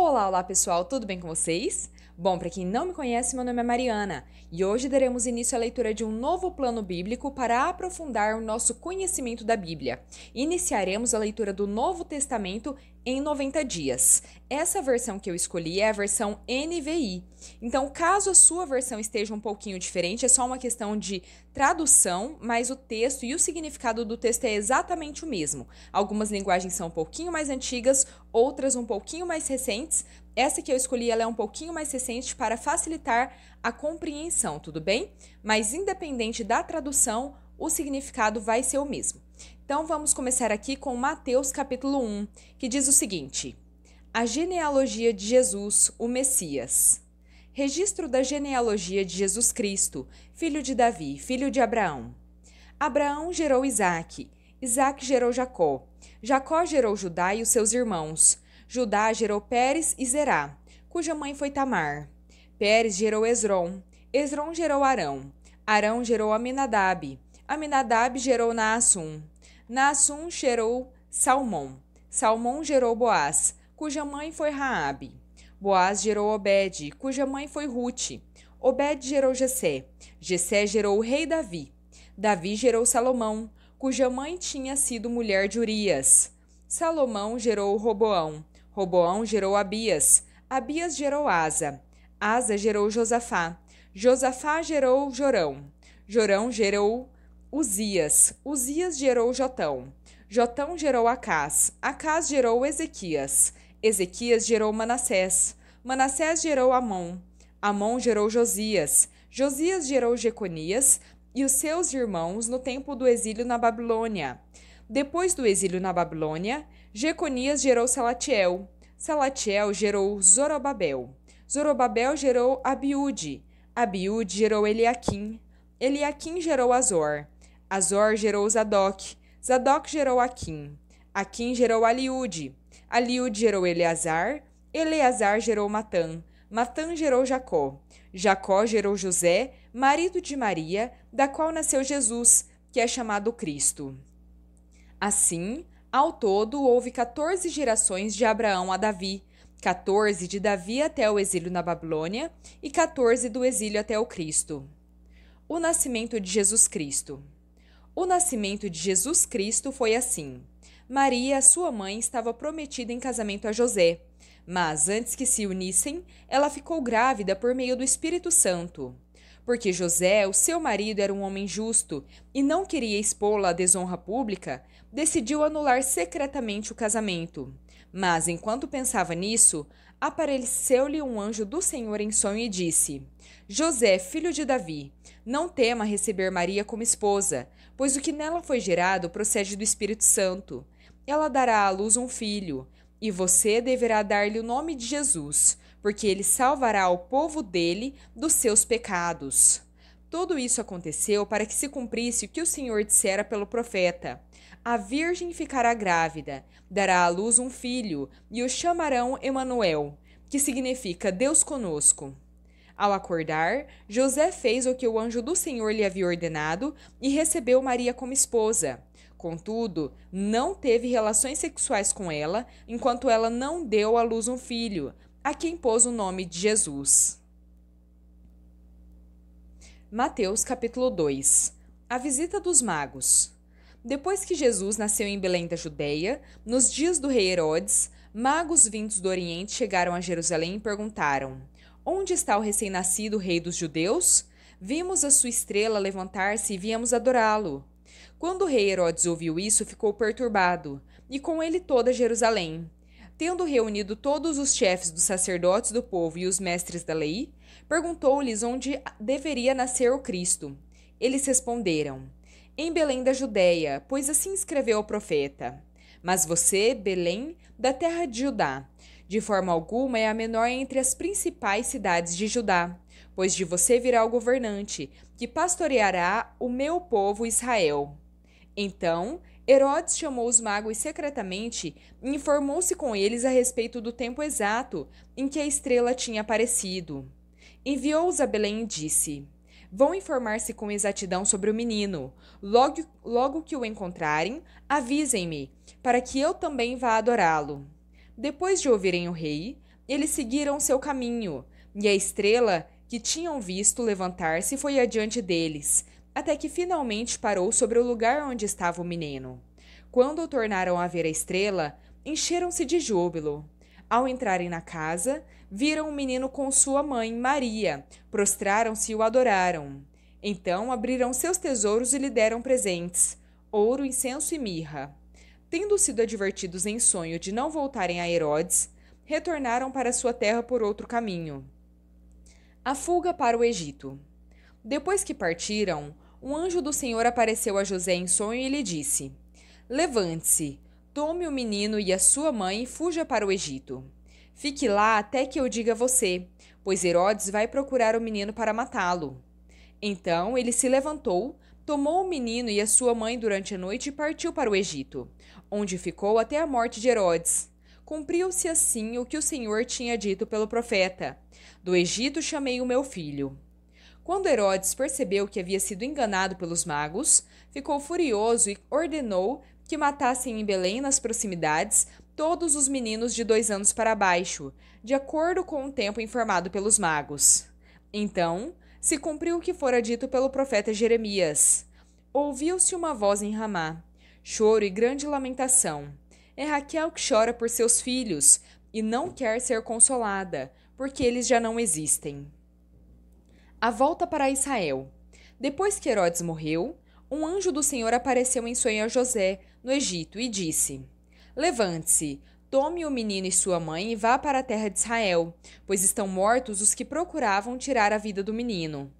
Olá pessoal, tudo bem com vocês? Bom, para quem não me conhece, meu nome é Mariana e hoje daremos início à leitura de um novo plano bíblico para aprofundar o nosso conhecimento da Bíblia. Iniciaremos a leitura do Novo Testamento em 90 dias. Essa versão que eu escolhi é a versão NVI. Então, caso a sua versão esteja um pouquinho diferente, é só uma questão de tradução, mas o texto e o significado do texto é exatamente o mesmo. Algumas linguagens são um pouquinho mais antigas, outras um pouquinho mais recentes. Essa que eu escolhi, ela é um pouquinho mais recente para facilitar a compreensão, tudo bem? Mas independente da tradução, o significado vai ser o mesmo. Então vamos começar aqui com Mateus capítulo 1, que diz o seguinte: A genealogia de Jesus, o Messias. Registro da genealogia de Jesus Cristo, filho de Davi, filho de Abraão. Abraão gerou Isaque, Isaque gerou Jacó, Jacó gerou Judá e os seus irmãos. Judá gerou Pérez e Zerá, cuja mãe foi Tamar. Pérez gerou Esrom, Esrom gerou Arão, Arão gerou Aminadab, Aminadab gerou Naassum, Naassum gerou Salmão, Salmão gerou Boaz, cuja mãe foi Raabe. Boaz gerou Obed, cuja mãe foi Rute. Obed gerou Jessé, Jessé gerou o rei Davi. Davi gerou Salomão, cuja mãe tinha sido mulher de Urias. Salomão gerou Roboão, Roboão gerou Abias, Abias gerou Asa, Asa gerou Josafá, Josafá gerou Jorão, Jorão gerou Uzias, Uzias gerou Jotão, Jotão gerou Acás, Acás gerou Ezequias, Ezequias gerou Manassés, Manassés gerou Amon, Amon gerou Josias, Josias gerou Jeconias e os seus irmãos no tempo do exílio na Babilônia. Depois do exílio na Babilônia, Jeconias gerou Salatiel, Salatiel gerou Zorobabel, Zorobabel gerou Abiúde, Abiúde gerou Eliaquim, Eliaquim gerou Azor, Azor gerou Zadok, Zadok gerou Aquim, Aquim gerou Aliúde, Aliúde gerou Eleazar, Eleazar gerou Matã, Matã gerou Jacó, Jacó gerou José, marido de Maria, da qual nasceu Jesus, que é chamado Cristo. Assim, ao todo, houve 14 gerações de Abraão a Davi, 14 de Davi até o exílio na Babilônia e 14 do exílio até o Cristo. O nascimento de Jesus Cristo. O nascimento de Jesus Cristo foi assim. Maria, sua mãe, estava prometida em casamento a José, mas antes que se unissem, ela ficou grávida por meio do Espírito Santo. Porque José, o seu marido, era um homem justo e não queria expô-la à desonra pública, decidiu anular secretamente o casamento. Mas, enquanto pensava nisso, apareceu-lhe um anjo do Senhor em sonho e disse: José, filho de Davi, não tema receber Maria como esposa, pois o que nela foi gerado procede do Espírito Santo. Ela dará à luz um filho, e você deverá dar-lhe o nome de Jesus, porque ele salvará o povo dele dos seus pecados. Tudo isso aconteceu para que se cumprisse o que o Senhor dissera pelo profeta: A virgem ficará grávida, dará à luz um filho, e o chamarão Emanuel, que significa Deus conosco. Ao acordar, José fez o que o anjo do Senhor lhe havia ordenado e recebeu Maria como esposa. Contudo, não teve relações sexuais com ela, enquanto ela não deu à luz um filho, a quem pôs o nome de Jesus. Mateus capítulo 2. A visita dos magos. Depois que Jesus nasceu em Belém da Judeia, nos dias do rei Herodes, magos vindos do Oriente chegaram a Jerusalém e perguntaram: Onde está o recém-nascido rei dos judeus? Vimos a sua estrela levantar-se e viemos adorá-lo. Quando o rei Herodes ouviu isso, ficou perturbado, e com ele toda Jerusalém. Tendo reunido todos os chefes dos sacerdotes do povo e os mestres da lei, perguntou-lhes onde deveria nascer o Cristo. Eles responderam: Em Belém da Judeia, pois assim escreveu o profeta. Mas você, Belém, da terra de Judá, de forma alguma é a menor entre as principais cidades de Judá, pois de você virá o governante, que pastoreará o meu povo Israel. Então, Herodes chamou os magos secretamente e informou-se com eles a respeito do tempo exato em que a estrela tinha aparecido. Enviou-os a Belém e disse: Vão informar-se com exatidão sobre o menino. Logo que o encontrarem, avisem-me, para que eu também vá adorá-lo. Depois de ouvirem o rei, eles seguiram seu caminho, e a estrela que tinham visto levantar-se foi adiante deles, até que finalmente parou sobre o lugar onde estava o menino. Quando tornaram a ver a estrela, encheram-se de júbilo. Ao entrarem na casa, viram o menino com sua mãe, Maria, prostraram-se e o adoraram. Então abriram seus tesouros e lhe deram presentes: ouro, incenso e mirra. Tendo sido advertidos em sonho de não voltarem a Herodes, retornaram para sua terra por outro caminho. A fuga para o Egito. Depois que partiram, um anjo do Senhor apareceu a José em sonho e lhe disse: levante-se, tome o menino e a sua mãe e fuja para o Egito. Fique lá até que eu diga a você, pois Herodes vai procurar o menino para matá-lo. Então ele se levantou, tomou o menino e a sua mãe durante a noite e partiu para o Egito, onde ficou até a morte de Herodes. Cumpriu-se assim o que o Senhor tinha dito pelo profeta: do Egito chamei o meu filho. Quando Herodes percebeu que havia sido enganado pelos magos, ficou furioso e ordenou que matassem em Belém, nas proximidades, todos os meninos de 2 anos para baixo, de acordo com o tempo informado pelos magos. Então se cumpriu o que fora dito pelo profeta Jeremias. Ouviu-se uma voz em Ramá, choro e grande lamentação. É Raquel que chora por seus filhos e não quer ser consolada, porque eles já não existem. A volta para Israel. Depois que Herodes morreu, um anjo do Senhor apareceu em sonho a José, no Egito, e disse: levante-se, tome o menino e sua mãe e vá para a terra de Israel, pois estão mortos os que procuravam tirar a vida do menino.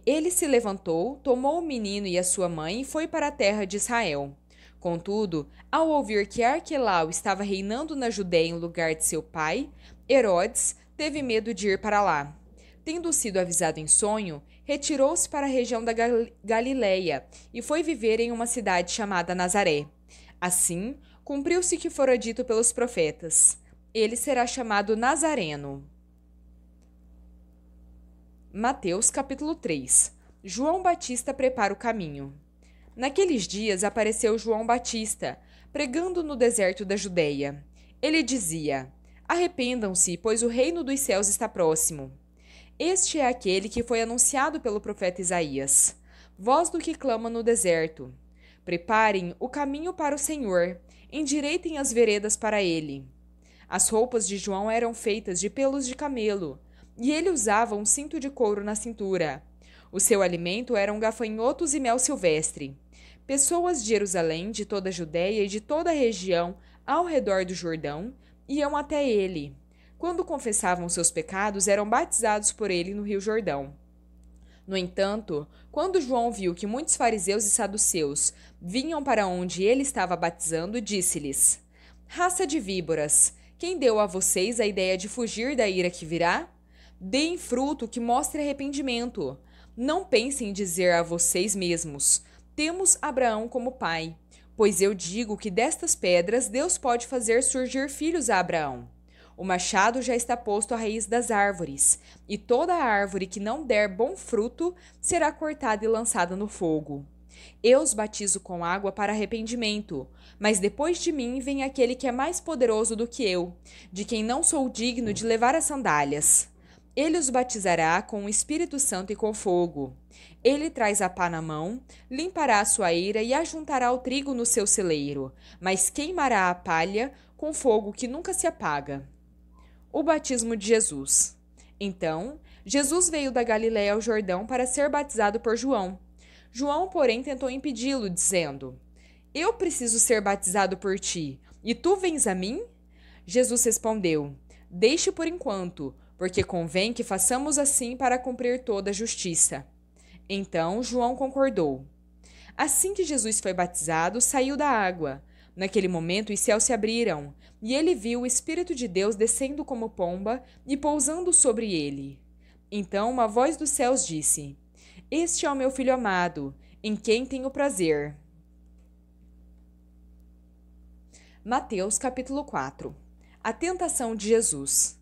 Ele se levantou, tomou o menino e a sua mãe e foi para a terra de Israel. Contudo, ao ouvir que Arquelau estava reinando na Judéia em lugar de seu pai, Herodes teve medo de ir para lá. Tendo sido avisado em sonho, retirou-se para a região da Galileia e foi viver em uma cidade chamada Nazaré. Assim, cumpriu-se o que fora dito pelos profetas: ele será chamado Nazareno. Mateus capítulo 3. João Batista prepara o caminho. Naqueles dias apareceu João Batista, pregando no deserto da Judeia. Ele dizia: arrependam-se, pois o reino dos céus está próximo. Este é aquele que foi anunciado pelo profeta Isaías. Voz do que clama no deserto: preparem o caminho para o Senhor, endireitem as veredas para ele. As roupas de João eram feitas de pelos de camelo, e ele usava um cinto de couro na cintura. O seu alimento eram gafanhotos e mel silvestre. Pessoas de Jerusalém, de toda a Judéia e de toda a região ao redor do Jordão iam até ele. Quando confessavam seus pecados, eram batizados por ele no Rio Jordão. No entanto, quando João viu que muitos fariseus e saduceus vinham para onde ele estava batizando, disse-lhes: raça de víboras, quem deu a vocês a ideia de fugir da ira que virá? Deem fruto que mostre arrependimento. Não pensem em dizer a vocês mesmos: temos Abraão como pai, pois eu digo que destas pedras Deus pode fazer surgir filhos a Abraão. O machado já está posto à raiz das árvores, e toda árvore que não der bom fruto será cortada e lançada no fogo. Eu os batizo com água para arrependimento, mas depois de mim vem aquele que é mais poderoso do que eu, de quem não sou digno de levar as sandálias. Ele os batizará com o Espírito Santo e com fogo. Ele traz a pá na mão, limpará a sua eira e ajuntará o trigo no seu celeiro, mas queimará a palha com fogo que nunca se apaga. O batismo de Jesus. Então, Jesus veio da Galiléia ao Jordão para ser batizado por João. João, porém, tentou impedi-lo, dizendo: eu preciso ser batizado por ti, e tu vens a mim? Jesus respondeu: deixe por enquanto, porque convém que façamos assim para cumprir toda a justiça. Então João concordou. Assim que Jesus foi batizado, saiu da água. Naquele momento os céus se abriram, e ele viu o Espírito de Deus descendo como pomba e pousando sobre ele. Então uma voz dos céus disse: este é o meu filho amado, em quem tenho prazer. Mateus capítulo 4. A tentação de Jesus.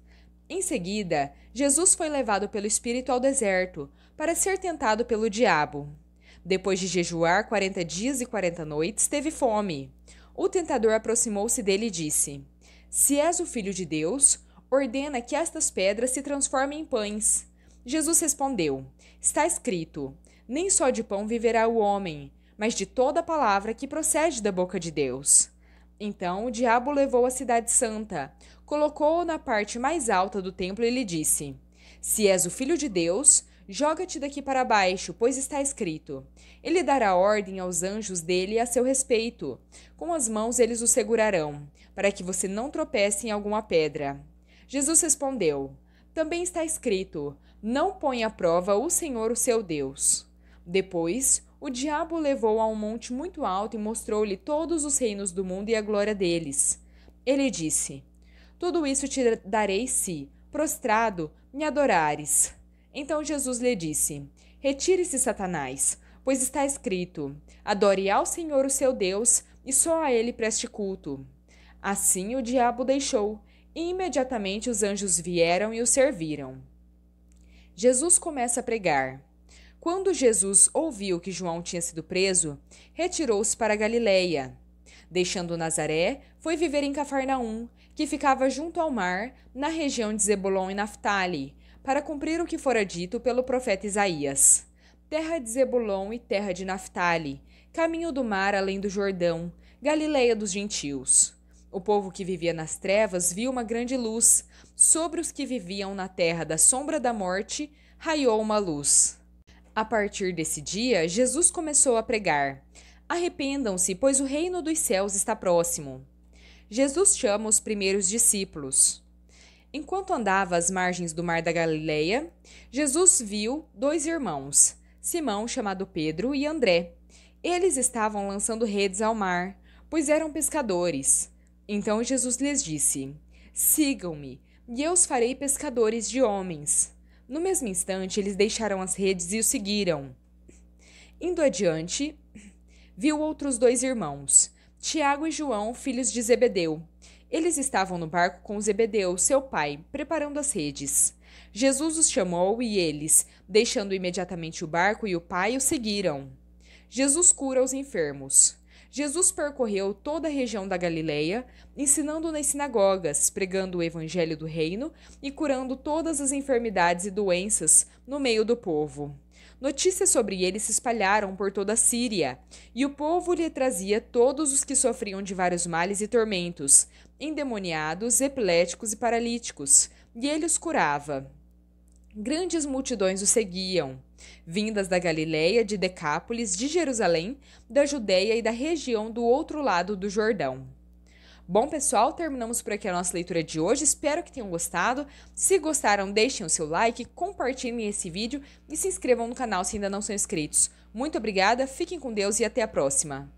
Em seguida, Jesus foi levado pelo Espírito ao deserto, para ser tentado pelo diabo. Depois de jejuar 40 dias e 40 noites, teve fome. O tentador aproximou-se dele e disse: se és o Filho de Deus, ordena que estas pedras se transformem em pães. Jesus respondeu: Está escrito: Nem só de pão viverá o homem, mas de toda palavra que procede da boca de Deus. Então o diabo o levou à cidade santa, colocou-o na parte mais alta do templo e lhe disse: Se és o filho de Deus, joga-te daqui para baixo, pois está escrito: Ele dará ordem aos anjos dele a seu respeito. Com as mãos eles o segurarão, para que você não tropece em alguma pedra. Jesus respondeu: Também está escrito: Não ponha à prova o Senhor, o seu Deus. Depois, o diabo o levou a um monte muito alto e mostrou-lhe todos os reinos do mundo e a glória deles. Ele disse: Tudo isso te darei se, prostrado, me adorares. Então Jesus lhe disse: Retire-se, Satanás, pois está escrito: Adore ao Senhor, o seu Deus, e só a ele preste culto. Assim o diabo deixou, e imediatamente os anjos vieram e o serviram. Jesus começa a pregar. Quando Jesus ouviu que João tinha sido preso, retirou-se para Galiléia. Deixando Nazaré, foi viver em Cafarnaum, que ficava junto ao mar, na região de Zebulon e Naftali, para cumprir o que fora dito pelo profeta Isaías. Terra de Zebulon e terra de Naftali, caminho do mar além do Jordão, Galiléia dos gentios. O povo que vivia nas trevas viu uma grande luz. Sobre os que viviam na terra da sombra da morte, raiou uma luz. A partir desse dia, Jesus começou a pregar: Arrependam-se, pois o reino dos céus está próximo. Jesus chama os primeiros discípulos. Enquanto andava às margens do mar da Galileia, Jesus viu 2 irmãos, Simão, chamado Pedro, e André. Eles estavam lançando redes ao mar, pois eram pescadores. Então Jesus lhes disse: Sigam-me, e eu os farei pescadores de homens. No mesmo instante, eles deixaram as redes e o seguiram. Indo adiante, viu outros 2 irmãos, Tiago e João, filhos de Zebedeu. Eles estavam no barco com Zebedeu, seu pai, preparando as redes. Jesus os chamou e eles, deixando imediatamente o barco e o pai, o seguiram. Jesus cura os enfermos. Jesus percorreu toda a região da Galileia, ensinando nas sinagogas, pregando o evangelho do reino e curando todas as enfermidades e doenças no meio do povo. Notícias sobre ele se espalharam por toda a Síria, e o povo lhe trazia todos os que sofriam de vários males e tormentos, endemoniados, epiléticos e paralíticos, e ele os curava. Grandes multidões o seguiam, vindas da Galiléia, de Decápolis, de Jerusalém, da Judéia e da região do outro lado do Jordão. Bom, pessoal, terminamos por aqui a nossa leitura de hoje. Espero que tenham gostado. Se gostaram, deixem o seu like, compartilhem esse vídeo e se inscrevam no canal se ainda não são inscritos. Muito obrigada, fiquem com Deus e até a próxima!